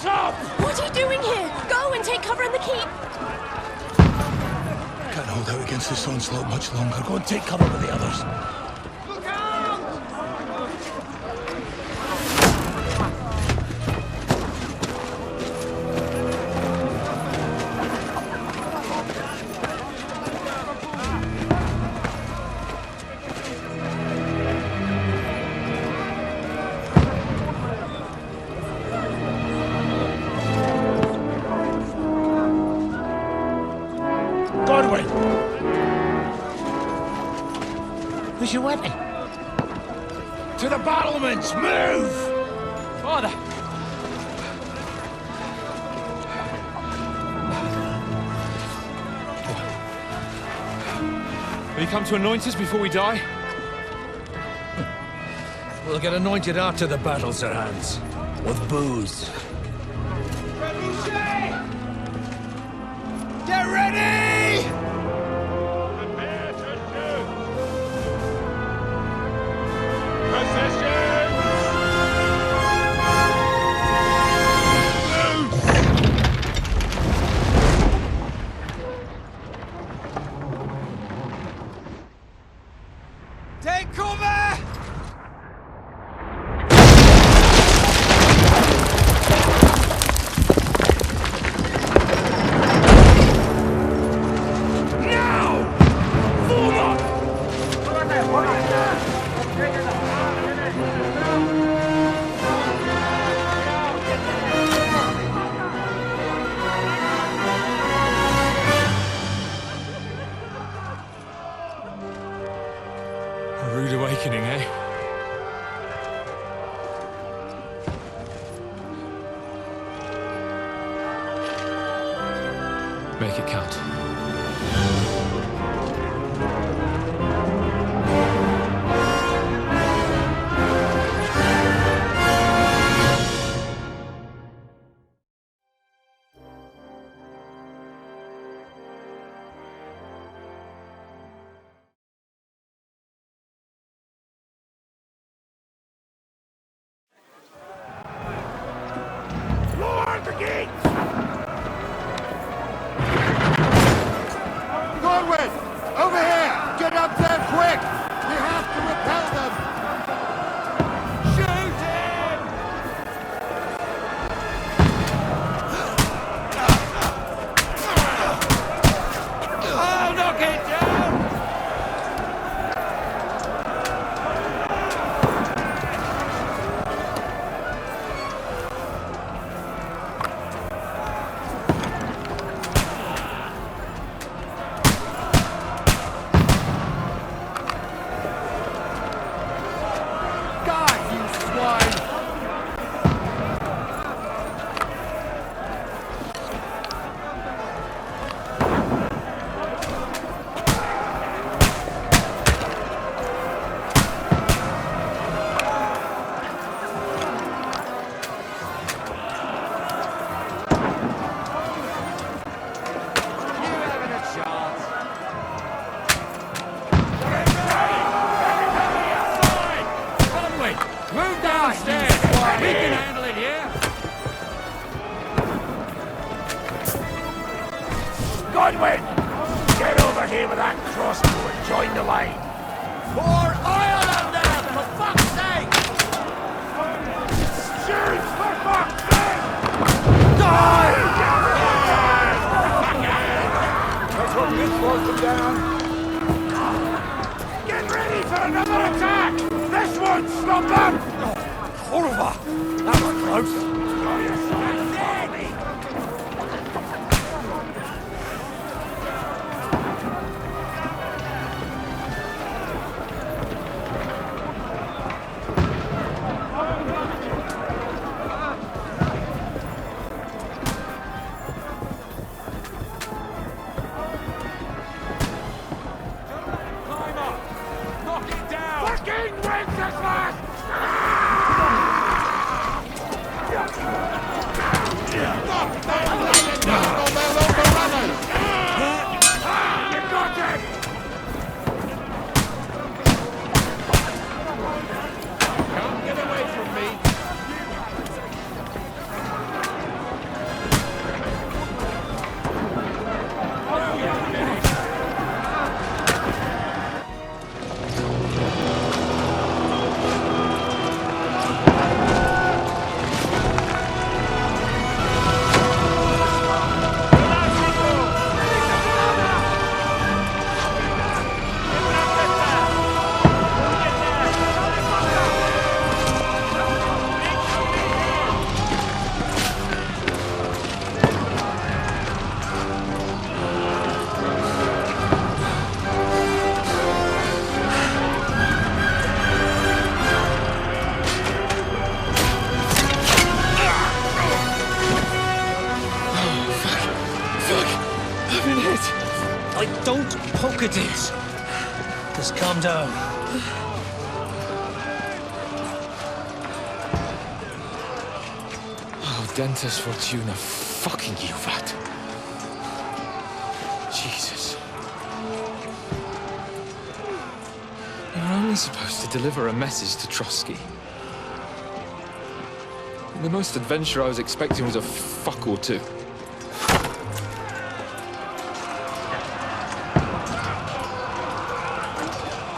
top! What are you doing here? Go and take cover in the keep! Can't hold out against this onslaught much longer. Go and take cover with the others. Look out! Godwin! Where's your weapon? To the battlements! Move! Father! Will you come to anoint us before we die? We'll get anointed after the battles are hands. With booze. Get ready! Prepare to shoot! Positions! Take cover! A rude awakening, eh? Make it count. Lord the gate! Godwin! Over here! Get up there quick! We have to repel them! Shoot him! Oh, knock it down! Die, you swine! Move downstairs! We can handle it here! Godwin! Get over here with that crossbow and join the line. Pour oil on them, for fuck's sake! Shoot for fuck's sake! Die! Let's hope this slows them down. Get ready for another attack! This won't stop them! Horrible! That was close. Climb up! Knock it down! Fucking Wenceslas! Don't poke at it. Just calm down. Oh, Dentes Fortuna, fucking Juvat. Jesus. You're only supposed to deliver a message to Trotsky. The most adventure I was expecting was a fuck or two.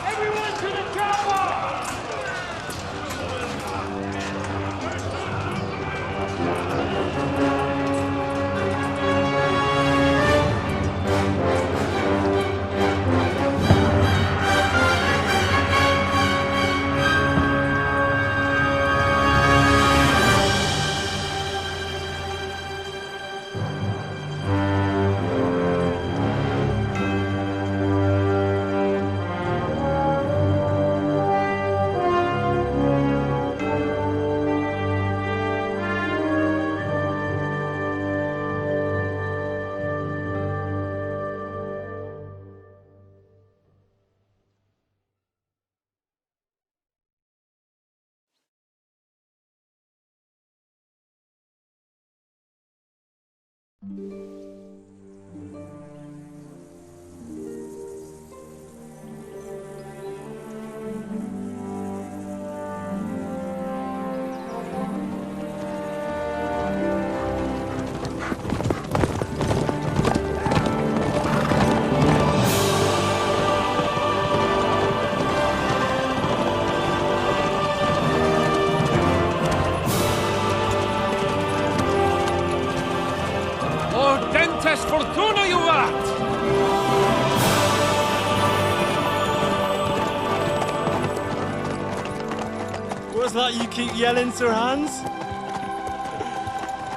Everyone to the chopper! Dentes Fortuna, Juvat! What's that you keep yelling, Sir Hans?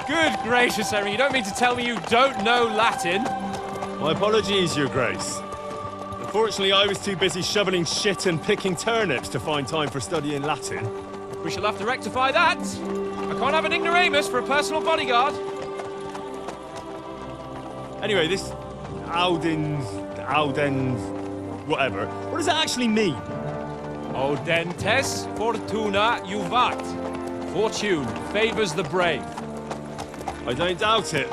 Good gracious, Henry, you don't mean to tell me you don't know Latin? My apologies, Your Grace. Unfortunately, I was too busy shoveling shit and picking turnips to find time for studying Latin. We shall have to rectify that. I can't have an ignoramus for a personal bodyguard. Anyway, this Audens, whatever. What does it actually mean? Audentes Fortuna Juvat. Fortune favors the brave. I don't doubt it.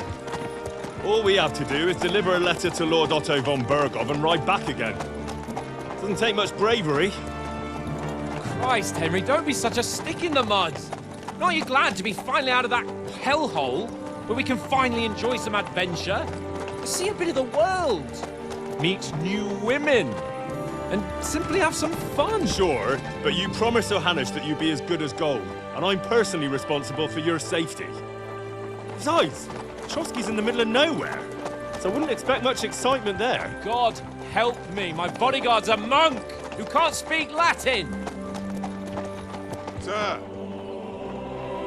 All we have to do is deliver a letter to Lord Otto von Bergov and ride back again. Doesn't take much bravery. Christ, Henry, don't be such a stick in the mud. Aren't you glad to be finally out of that hellhole where we can finally enjoy some adventure? See a bit of the world, meet new women, and simply have some fun. Sure, but you promised Johannes that you'd be as good as gold, and I'm personally responsible for your safety. Besides, Trotsky's in the middle of nowhere, so I wouldn't expect much excitement there. God help me, my bodyguard's a monk who can't speak Latin. Sir!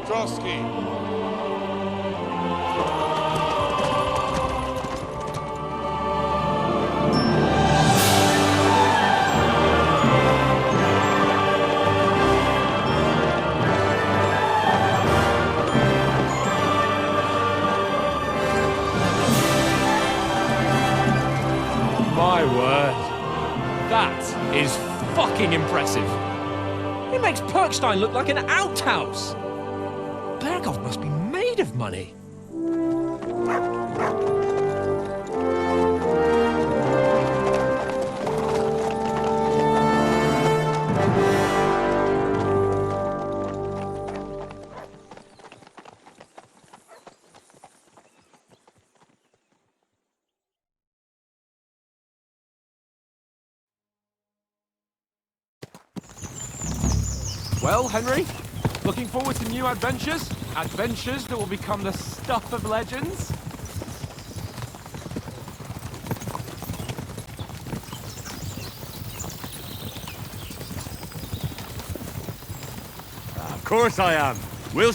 Trotsky! My word. That is fucking impressive. It makes Perkstein look like an outhouse. Bergov must be made of money. Well, Henry, looking forward to new adventures? Adventures that will become the stuff of legends? Of course I am. We'll...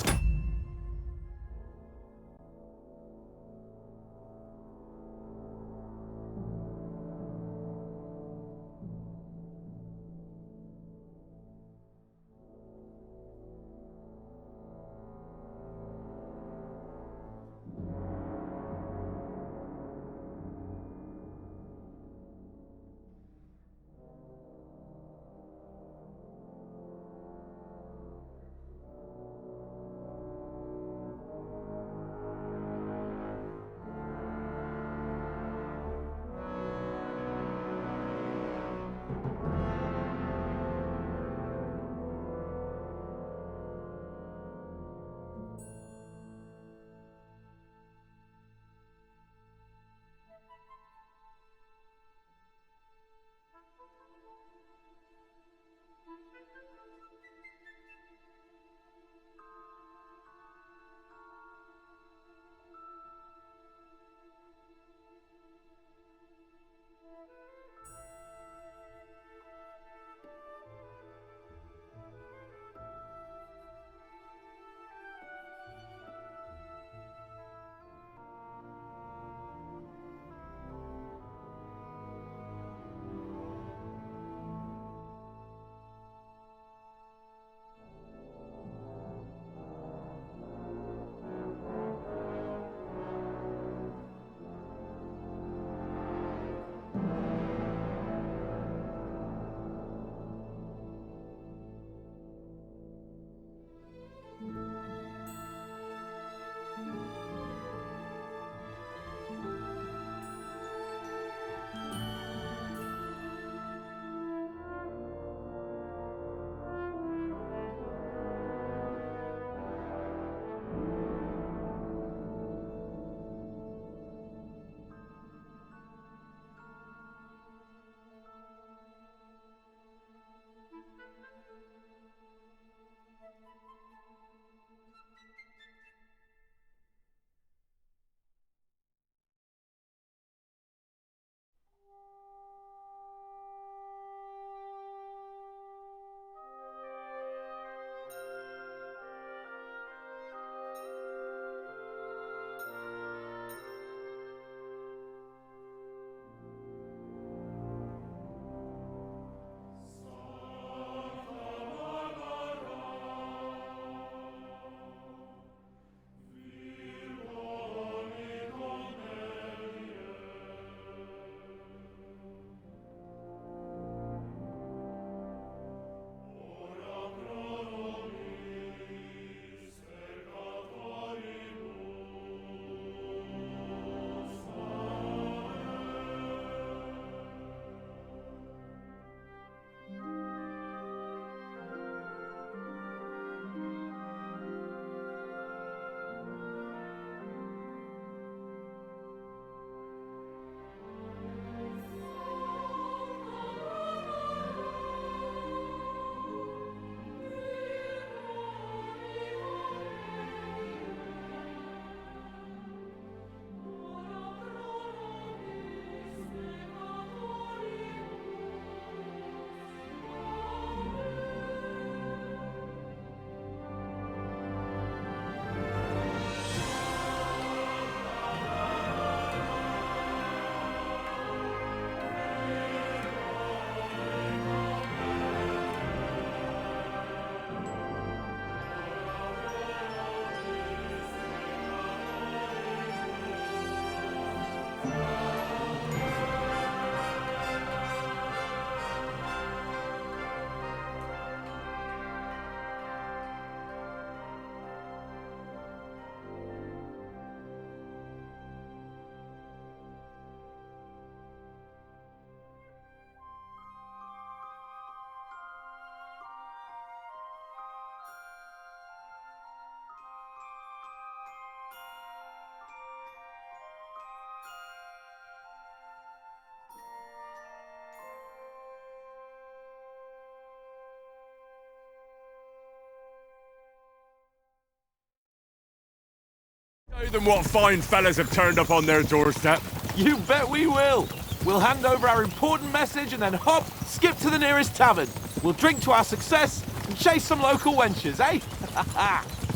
Show them what fine fellas have turned up on their doorstep. You bet we will. We'll hand over our important message and then hop, skip to the nearest tavern. We'll drink to our success and chase some local wenches, eh?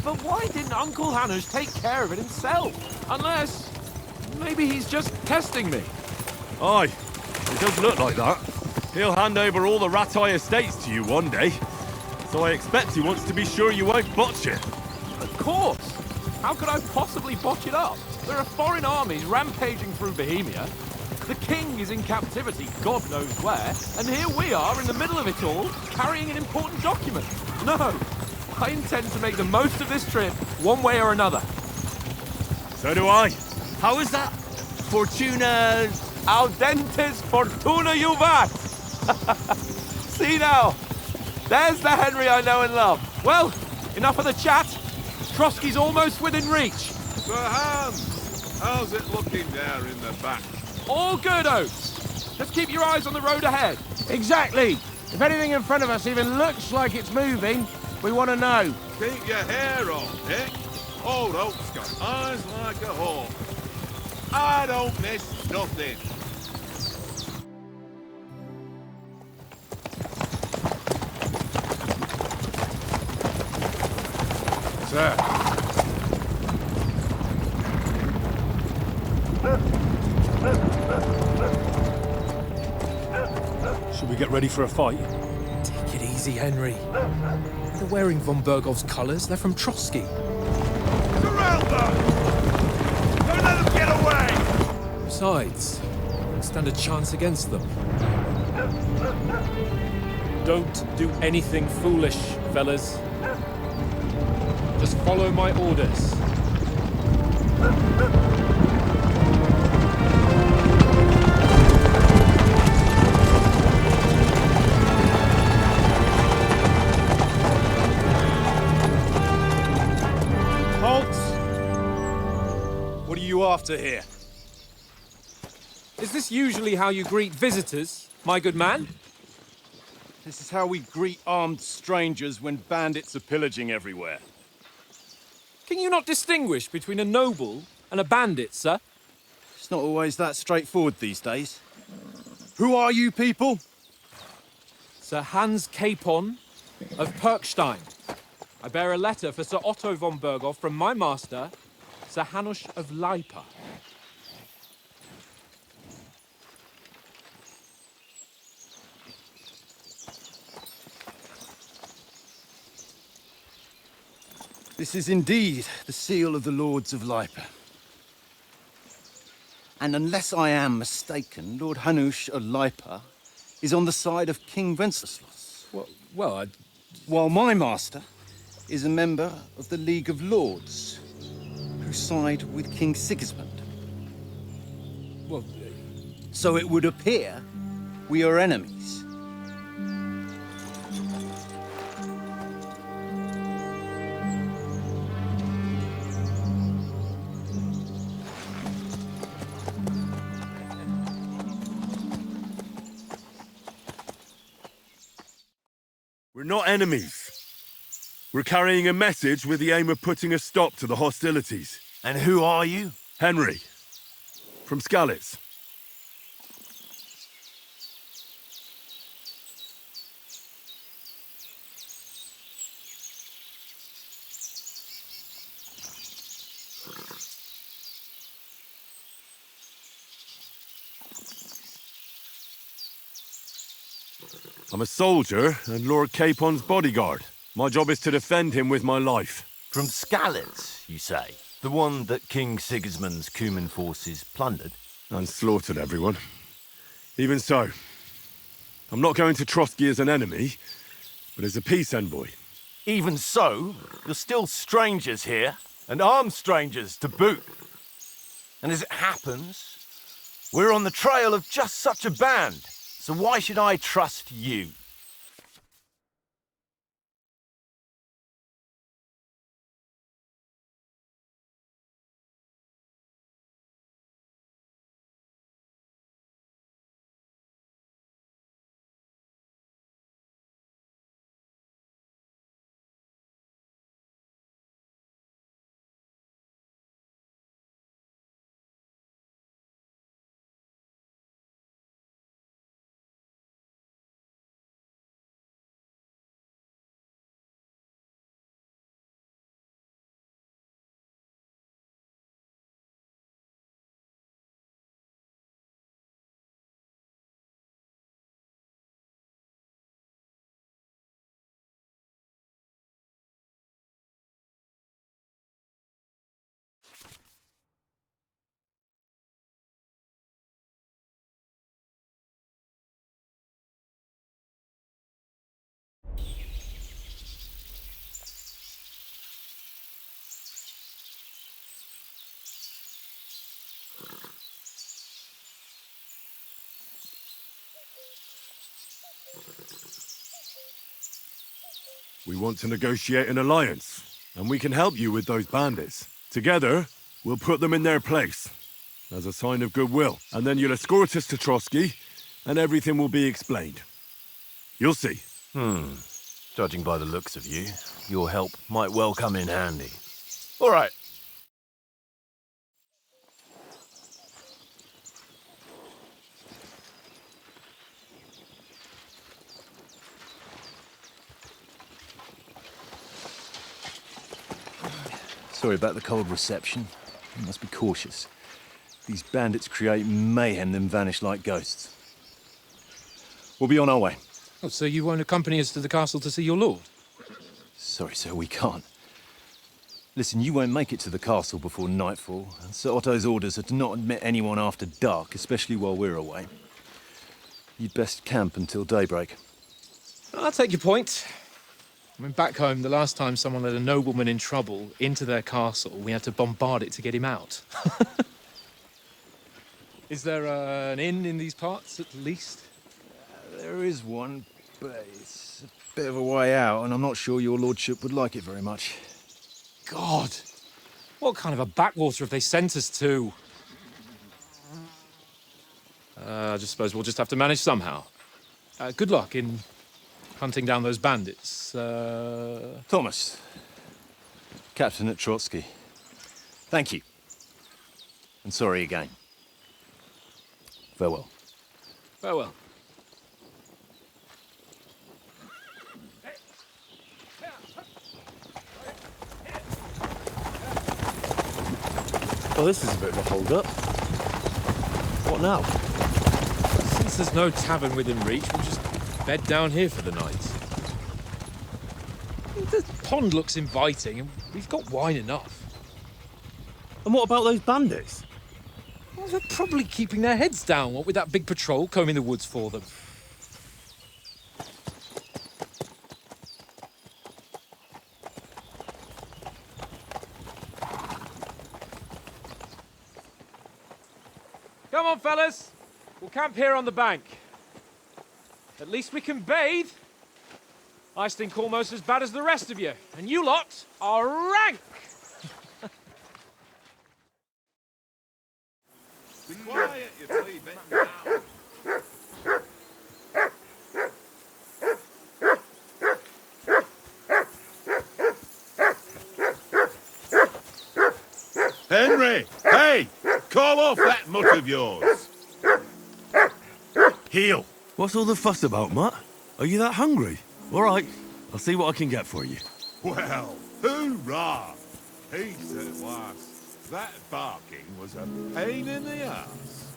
But why didn't Uncle Hanush take care of it himself? Unless, maybe he's just testing me. Aye, it does look like that. He'll hand over all the Ratai estates to you one day. So I expect he wants to be sure you won't botch it. Of course. How could I possibly botch it up? There are foreign armies rampaging through Bohemia. The king is in captivity, God knows where, and here we are in the middle of it all, carrying an important document. No, I intend to make the most of this trip, one way or another. So do I. How is that? Fortuna... Audentes fortuna juvat! See now, there's the Henry I know and love. Well, enough of the chat. Trotsky's almost within reach. Sir Hans, how's it looking there in the back? All good, Oates. Just keep your eyes on the road ahead. Exactly. If anything in front of us even looks like it's moving, we want to know. Keep your hair on, Dick. Old Oak's got eyes like a hawk. I don't miss nothing. Sir. Should we get ready for a fight? Take it easy, Henry. They're wearing von Bergov's colours. They're from Trotsky. Surround them! Don't let them get away! Besides, we stand a chance against them. Don't do anything foolish, fellas. Just follow my orders. What are you after here? Is this usually how you greet visitors, my good man? This is how we greet armed strangers when bandits are pillaging everywhere. Can you not distinguish between a noble and a bandit, sir? It's not always that straightforward these days. Who are you people? Sir Hans Capon of Perkstein. I bear a letter for Sir Otto von Berghoff from my master, Sir Hanush of Lipa. This is indeed the seal of the Lords of Lipa. And unless I am mistaken, Lord Hanush of Lipa is on the side of King Wenceslas. Well, While my master is a member of the League of Lords, who side with King Sigismund. well, So it would appear we are enemies. We're not enemies. We're carrying a message with the aim of putting a stop to the hostilities. And who are you? Henry. From Skalitz. I'm a soldier and Lord Capon's bodyguard. My job is to defend him with my life. From Skalitz, you say? The one that King Sigismund's Cuman forces plundered? And slaughtered everyone. Even so, I'm not going to Trotsky as an enemy, but as a peace envoy. Even so, you're still strangers here, and armed strangers to boot. And as it happens, we're on the trail of just such a band. So why should I trust you? We want to negotiate an alliance, and we can help you with those bandits. Together, we'll put them in their place, as a sign of goodwill. And then you'll escort us to Trotsky, and everything will be explained. You'll see. Judging by the looks of you, your help might well come in handy. All right. Sorry about the cold reception. You must be cautious. These bandits create mayhem, then vanish like ghosts. We'll be on our way. Oh, so you won't accompany us to the castle to see your lord? Sorry, sir, we can't. Listen, you won't make it to the castle before nightfall, and Sir Otto's orders are to not admit anyone after dark, especially while we're away. You'd best camp until daybreak. I'll take your point. I mean, back home, the last time someone led a nobleman in trouble into their castle, we had to bombard it to get him out. Is there an inn in these parts, at least? There is one, but it's a bit of a way out, and I'm not sure your lordship would like it very much. God! What kind of a backwater have they sent us to? I just suppose we'll just have to manage somehow. Good luck in hunting down those bandits. Thomas, captain at Trotsky. Thank you. And sorry again. Farewell. Farewell. Well, this is a bit of a hold-up. What now? Since there's no tavern within reach, we'll just bed down here for the night. The pond looks inviting, and we've got wine enough. And what about those bandits? Well, they're probably keeping their heads down, what with that big patrol combing the woods for them. Come on, fellas. We'll camp here on the bank. At least we can bathe. I stink almost as bad as the rest of you, and you lot are rank! Be quiet, you flea bitten now. Henry! Hey! Call off that mutt of yours! Heel! What's all the fuss about, Mutt? Are you that hungry? All right, I'll see what I can get for you. Well, hoorah! Peace at last. That barking was a pain in the ass.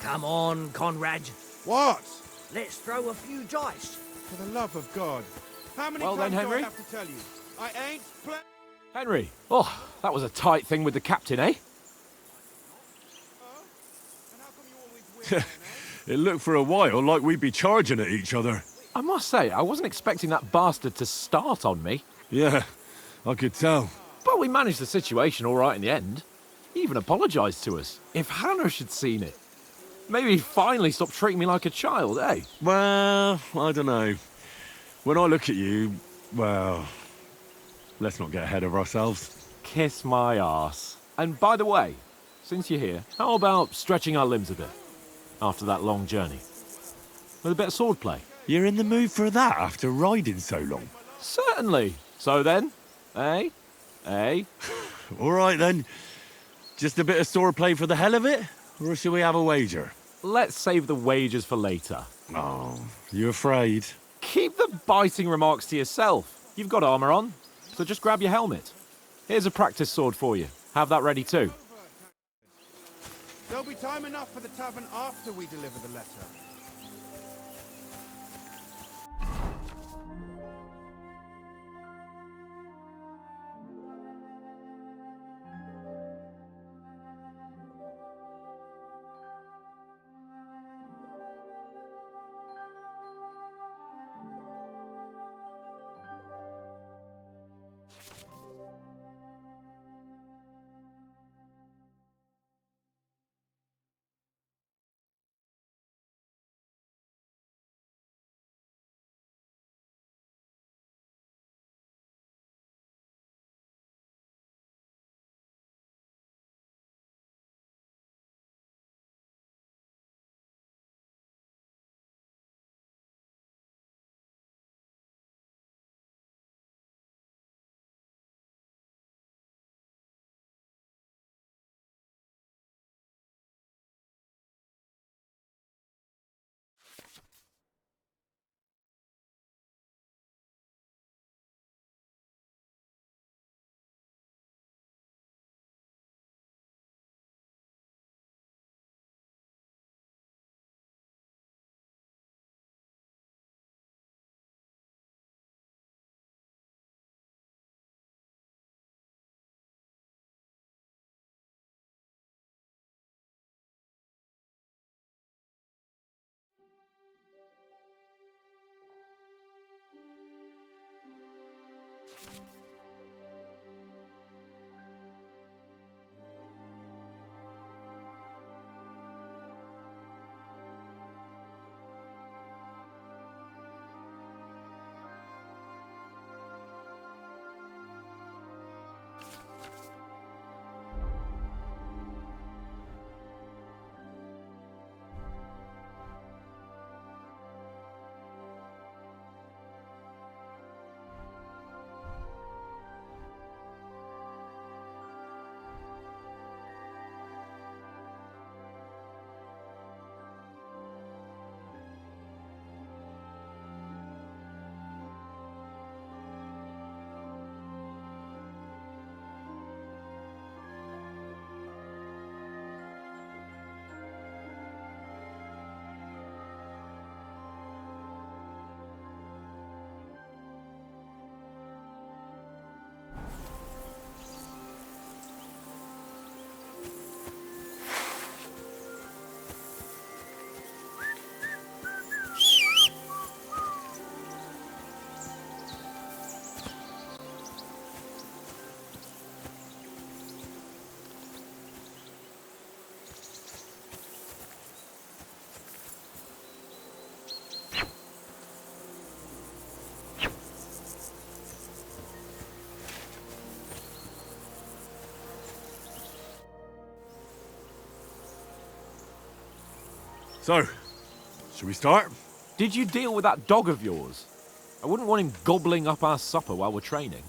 Come on, Conrad. What? Let's throw a few dice. For the love of God. How many Well then, times do I Henry? have to tell you? I ain't Henry, oh, that was a tight thing with the captain, eh? It looked for a while like we'd be charging at each other. I must say, I wasn't expecting that bastard to start on me. Yeah, I could tell. But we managed the situation all right in the end. He even apologised to us. If Hannah had seen it. Maybe he'd finally stop treating me like a child, eh? Well, I don't know. When I look at you, well, let's not get ahead of ourselves. Kiss my arse. And by the way, since you're here, how about stretching our limbs a bit? After that long journey. With a bit of swordplay. You're in the mood for that after riding so long? Certainly. So then, eh? Eh? All right then. Just a bit of swordplay for the hell of it? Or shall we have a wager? Let's save the wagers for later. Oh, you afraid? Keep the biting remarks to yourself. You've got armour on, so just grab your helmet. Here's a practice sword for you. Have that ready too. There'll be time enough for the tavern after we deliver the letter. So, should we start? Did you deal with that dog of yours? I wouldn't want him gobbling up our supper while we're training.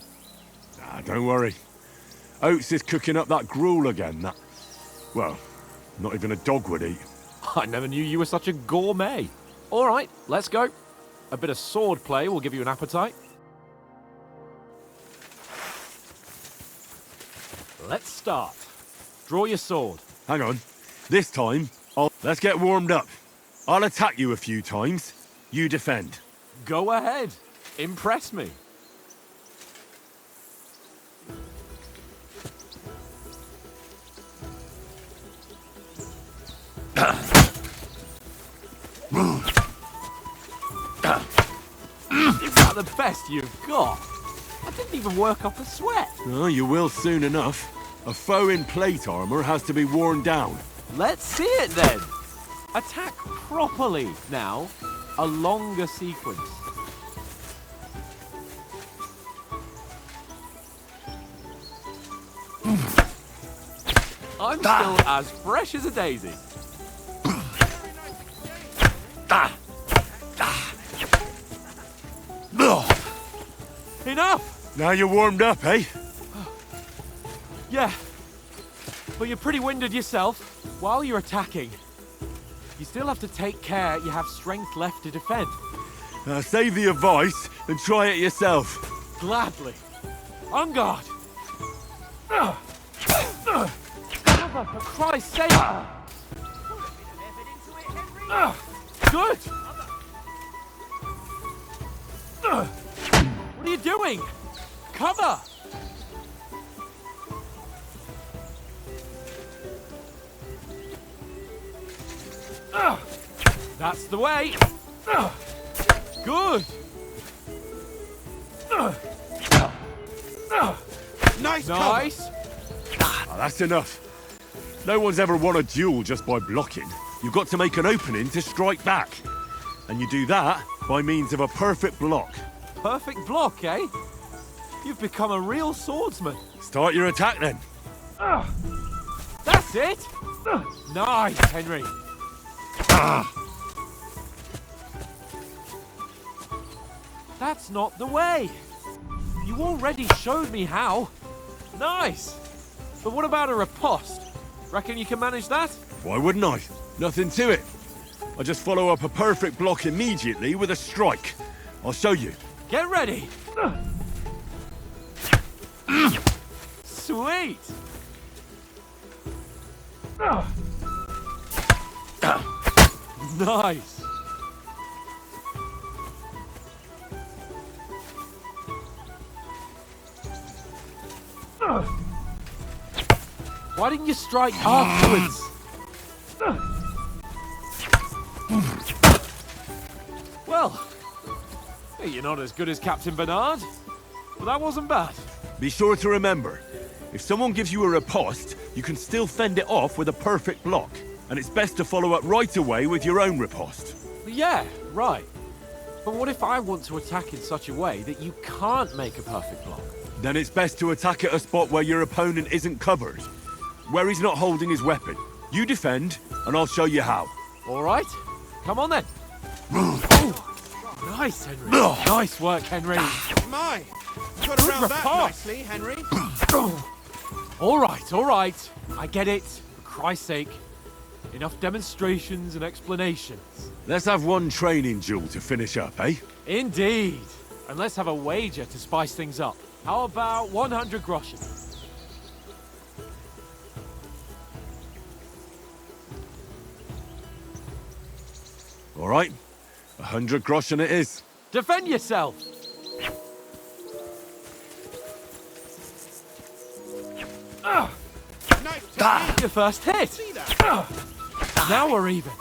Ah, don't worry. Oates is cooking up that gruel again, that... Well, not even a dog would eat. I never knew you were such a gourmet. All right, let's go. A bit of sword play will give you an appetite. Let's start. Draw your sword. Hang on. This time, let's get warmed up. I'll attack you a few times. You defend. Go ahead. Impress me. Is that the best you've got? I didn't even work up a sweat. Oh, you will soon enough. A foe in plate armor has to be worn down. Let's see it then. Attack properly now. A longer sequence. I'm still as fresh as a daisy. Enough! Now you're warmed up, eh? Yeah, but you're pretty winded yourself. While you're attacking, you still have to take care you have strength left to defend. Save the advice and try it yourself. Gladly. On guard. For Christ's sake! Good! What are you doing? Cover! That's the way. Good. Nice. That's enough. No one's ever won a duel just by blocking. You've got to make an opening to strike back. And you do that by means of a perfect block. Perfect block, eh? You've become a real swordsman. Start your attack then. That's it. Nice, Henry. That's not the way. You already showed me how. Nice. But what about a riposte? Reckon you can manage that? Why wouldn't I? Nothing to it. I just follow up a perfect block immediately with a strike. I'll show you. Get ready. Sweet. Nice. Why didn't you strike afterwards? Well, you're not as good as Captain Bernard, but that wasn't bad. Be sure to remember, if someone gives you a riposte, you can still fend it off with a perfect block. And it's best to follow up right away with your own riposte. Yeah, right. But what if I want to attack in such a way that you can't make a perfect block? Then it's best to attack at a spot where your opponent isn't covered. Where he's not holding his weapon. You defend, and I'll show you how. All right. Come on then. Oh, nice, Henry. Nice work, Henry. My, you got around that nicely, Henry. All right. I get it. For Christ's sake. Enough demonstrations and explanations. Let's have one training duel to finish up, eh? Indeed. And let's have a wager to spice things up. How about 100 groschen? All right. 100 groschen it is. Defend yourself! Nice. Your first hit! See that? Now we're even.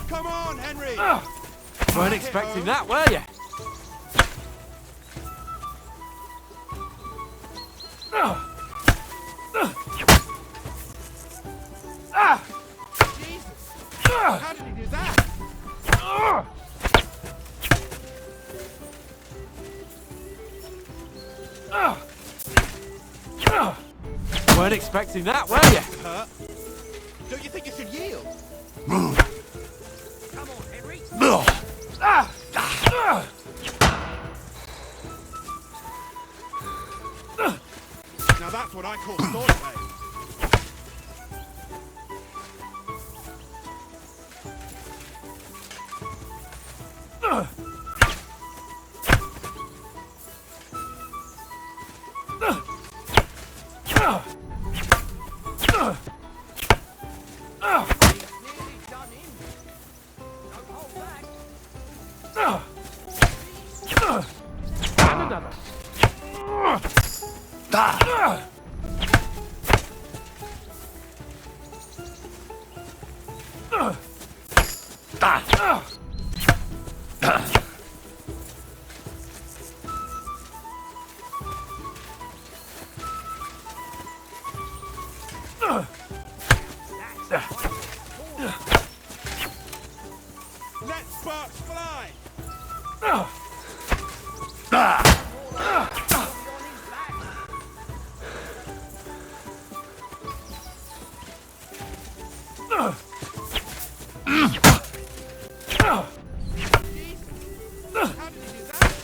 Come on, Henry! Weren't expecting that, were you? Jesus! How did he do that? Weren't expecting that, were you? Hurt? Don't you think you should yield? Come on, Henry. Now that's what I call sword play. Nearly done in. Don't hold back. And another. Let sparks fly! How did he do that?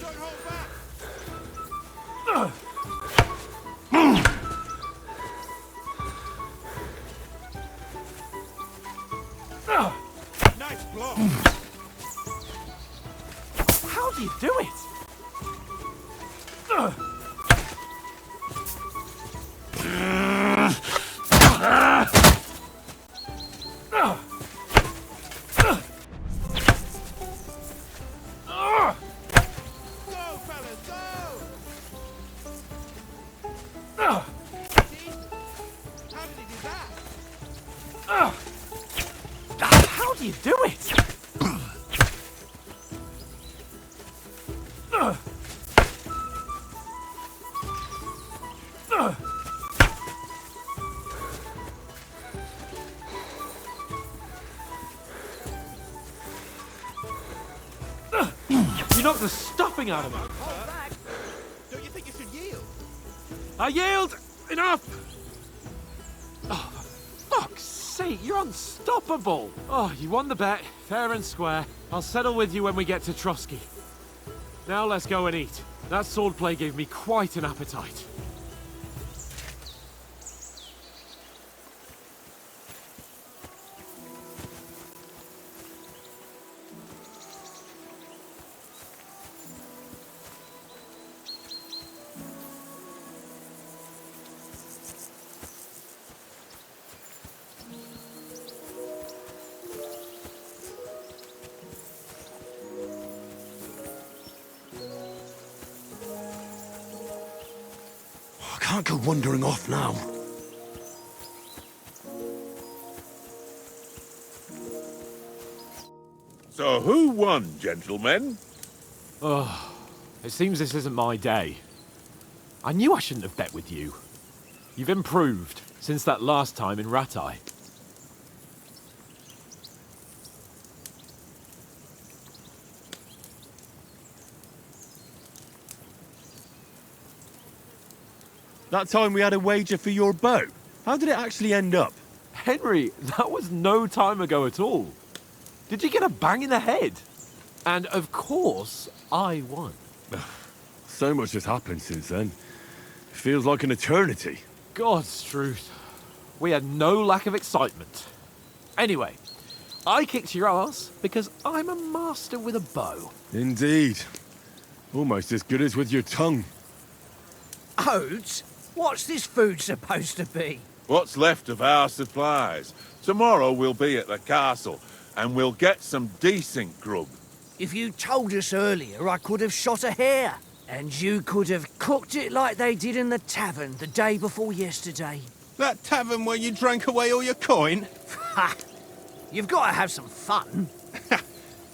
Don't hold back! Nice block! How do you do it? Go, fellas, go! Jesus! How did he do that? How do you do it? You knocked the stuffing out of me. Hold back. Don't you think you should yield? I yield! Enough! Oh, for fuck's sake, you're unstoppable! Oh, you won the bet, fair and square. I'll settle with you when we get to Trotsky. Now let's go and eat. That swordplay gave me quite an appetite. I can't go wandering off now. So who won, gentlemen? Oh, it seems this isn't my day. I knew I shouldn't have bet with you. You've improved since that last time in Ratai. That time we had a wager for your bow. How did it actually end up? Henry, that was no time ago at all. Did you get a bang in the head? And of course, I won. So much has happened since then. Feels like an eternity. God's truth. We had no lack of excitement. Anyway, I kicked your ass because I'm a master with a bow. Indeed. Almost as good as with your tongue. Oates, What's this food supposed to be? What's left of our supplies. Tomorrow we'll be at the castle, and we'll get some decent grub. If you told us earlier, I could have shot a hare. And you could have cooked it like they did in the tavern the day before yesterday. That tavern where you drank away all your coin? Ha! You've got to have some fun.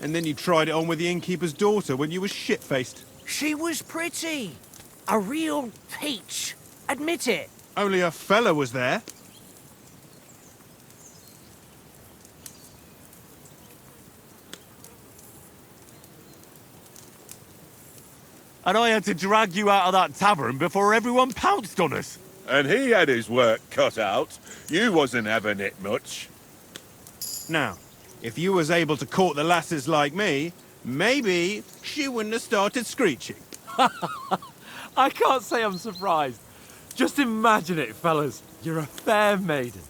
And then you tried it on with the innkeeper's daughter when you were shit-faced. She was pretty. A real peach. Admit it. Only a fella was there. And I had to drag you out of that tavern before everyone pounced on us. And he had his work cut out. You wasn't having it much. Now, if you was able to court the lasses like me, maybe she wouldn't have started screeching. I can't say I'm surprised. Just imagine it, fellas. You're a fair maiden.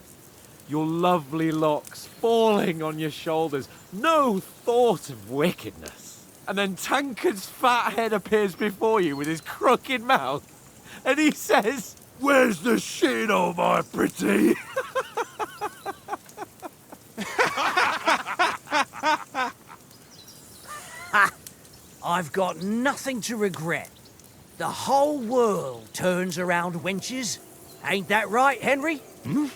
Your lovely locks falling on your shoulders. No thought of wickedness. And then Tankard's fat head appears before you with his crooked mouth. And he says, "Where's the shit, oh my pretty?" I've got nothing to regret. The whole world turns around wenches. Ain't that right, Henry? Hmm?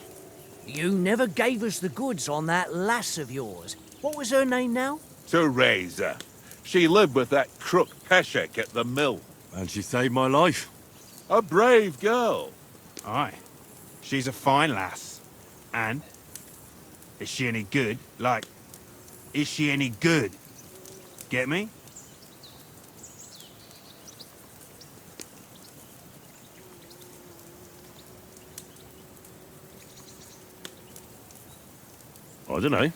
You never gave us the goods on that lass of yours. What was her name now? Teresa. She lived with that crook Peshek at the mill. And she saved my life. A brave girl. Aye. She's a fine lass. And? Is she any good? Like, is she any good? Get me? I don't know.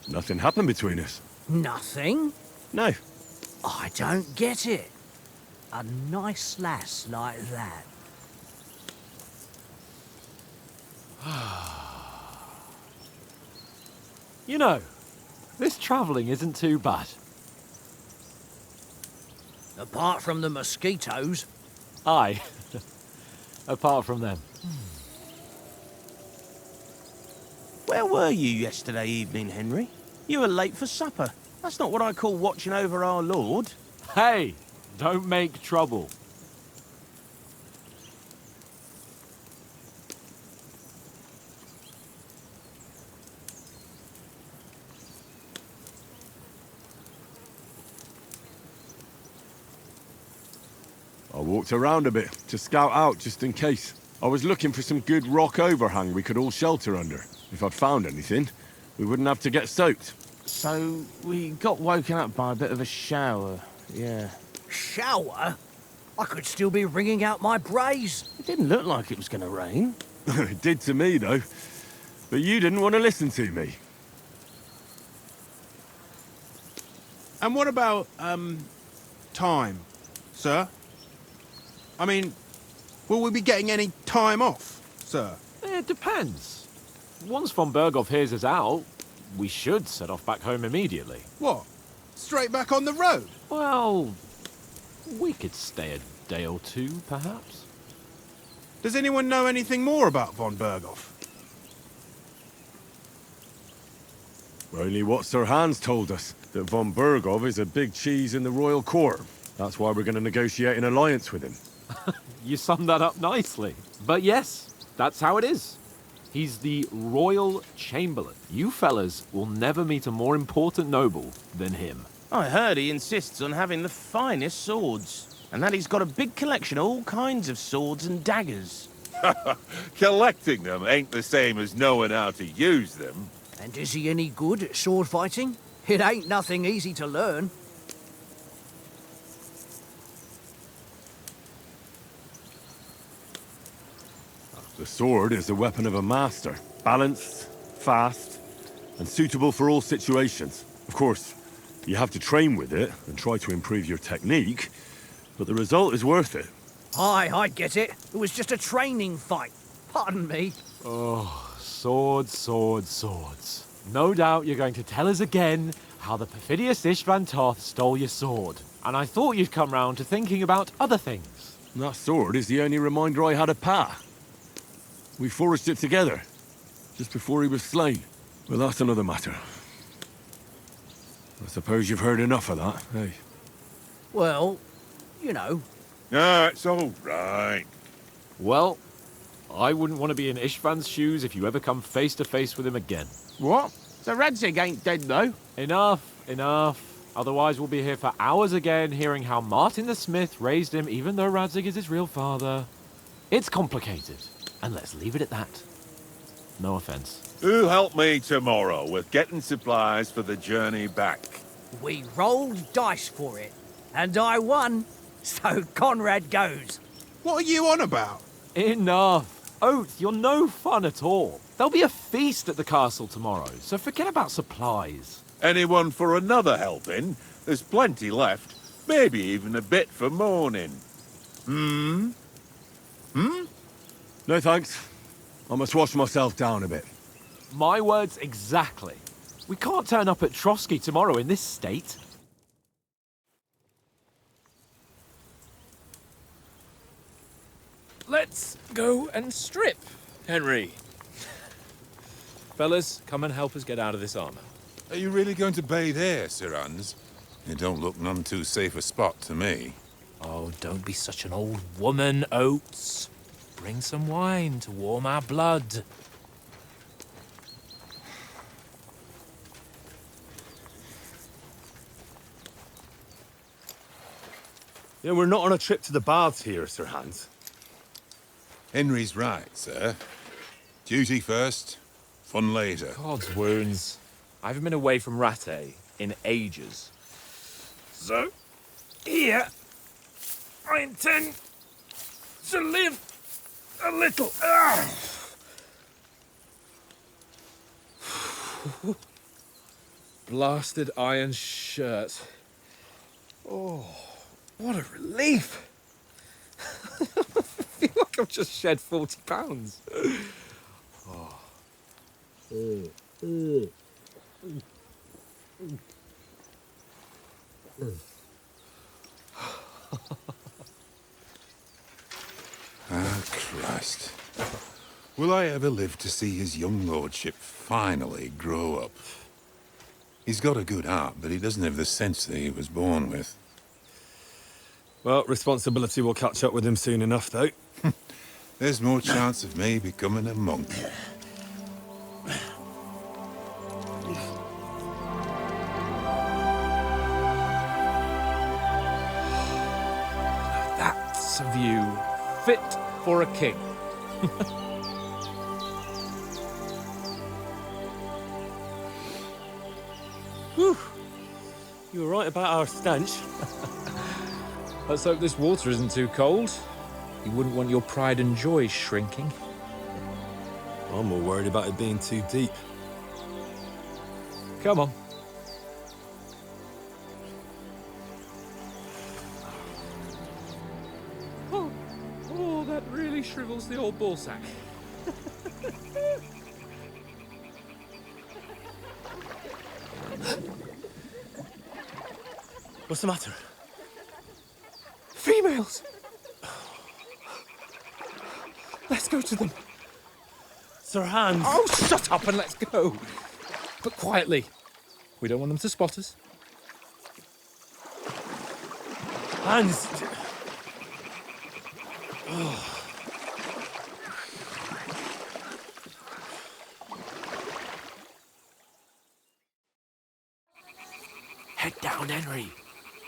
Nothing happened between us. Nothing? No. I don't get it. A nice lass like that. You know, this travelling isn't too bad. Apart from the mosquitoes. Aye. Apart from them. Where were you yesterday evening, Henry? You were late for supper. That's not what I call watching over our Lord. Hey, don't make trouble. I walked around a bit to scout out just in case. I was looking for some good rock overhang we could all shelter under. If I'd found anything, we wouldn't have to get soaked. So, we got woken up by a bit of a shower, yeah. Shower? I could still be wringing out my brace. It didn't look like it was going to rain. It did to me, though. But you didn't want to listen to me. And what about, time, sir? I mean, will we be getting any time off, sir? It depends. Once von Berghoff hears us out, we should set off back home immediately. What? Straight back on the road? Well, we could stay a day or two, perhaps. Does anyone know anything more about von Berghoff? Only what Sir Hans told us, that von Berghoff is a big cheese in the royal court. That's why we're going to negotiate an alliance with him. You summed that up nicely. But yes, that's how it is. He's the Royal Chamberlain. You fellas will never meet a more important noble than him. I heard he insists on having the finest swords, and that he's got a big collection of all kinds of swords and daggers. Collecting them ain't the same as knowing how to use them. And is he any good at sword fighting? It ain't nothing easy to learn. The sword is the weapon of a master. Balanced, fast, and suitable for all situations. Of course, you have to train with it and try to improve your technique, but the result is worth it. Aye, I get it. It was just a training fight. Pardon me. Oh, swords, swords, swords. No doubt you're going to tell us again how the perfidious Istvan Toth stole your sword. And I thought you'd come round to thinking about other things. That sword is the only reminder I had of Pa. We forged it together, just before he was slain. But that's another matter. I suppose you've heard enough of that, eh? Well, you know. No, it's all right. Well, I wouldn't want to be in Ishvan's shoes if you ever come face to face with him again. What? So Radzig ain't dead, though? Enough. Otherwise, we'll be here for hours again, hearing how Martin the Smith raised him, even though Radzig is his real father. It's complicated, and let's leave it at that. No offense. Who'll help me tomorrow with getting supplies for the journey back? We rolled dice for it, and I won, so Conrad goes. What are you on about? Enough. Oath, you're no fun at all. There'll be a feast at the castle tomorrow, so forget about supplies. Anyone for another helping? There's plenty left. Maybe even a bit for morning. No thanks. I must wash myself down a bit. My words exactly. We can't turn up at Trotsky tomorrow in this state. Let's go and strip, Henry. Fellas, come and help us get out of this armor. Are you really going to bathe here, Sir Hans? It don't look none too safe a spot to me. Oh, don't be such an old woman, Oates. Bring some wine to warm our blood. Yeah, we're not on a trip to the baths here, Sir Hans. Henry's right, sir. Duty first, fun later. God's wounds. I haven't been away from Rattay in ages. So, here, I intend to live a little. Blasted iron shirt. Oh, what a relief. I feel like I've just shed 40 pounds. Ah, Christ. Will I ever live to see his young lordship finally grow up? He's got a good heart, but he doesn't have the sense that he was born with. Well, responsibility will catch up with him soon enough, though. There's more chance of me becoming a monk. That's a view fit for a king. Whew. You were right about our stench. Let's hope this water isn't too cold. You wouldn't want your pride and joy shrinking. I'm more worried about it being too deep. Come on. Oh, that really shrivels the old ballsack. What's the matter? Females! Let's go to them. Sir Hans! Oh, shut up and let's go. But quietly. We don't want them to spot us. Hans! Head down, Henry.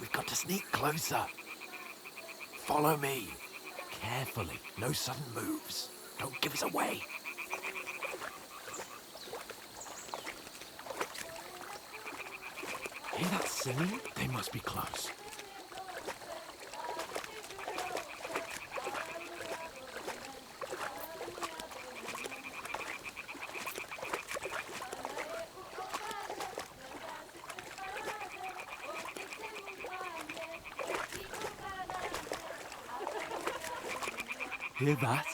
We've got to sneak closer. Follow me. Carefully. No sudden moves. Don't give us away. Hear that singing? They must be close. Hear that?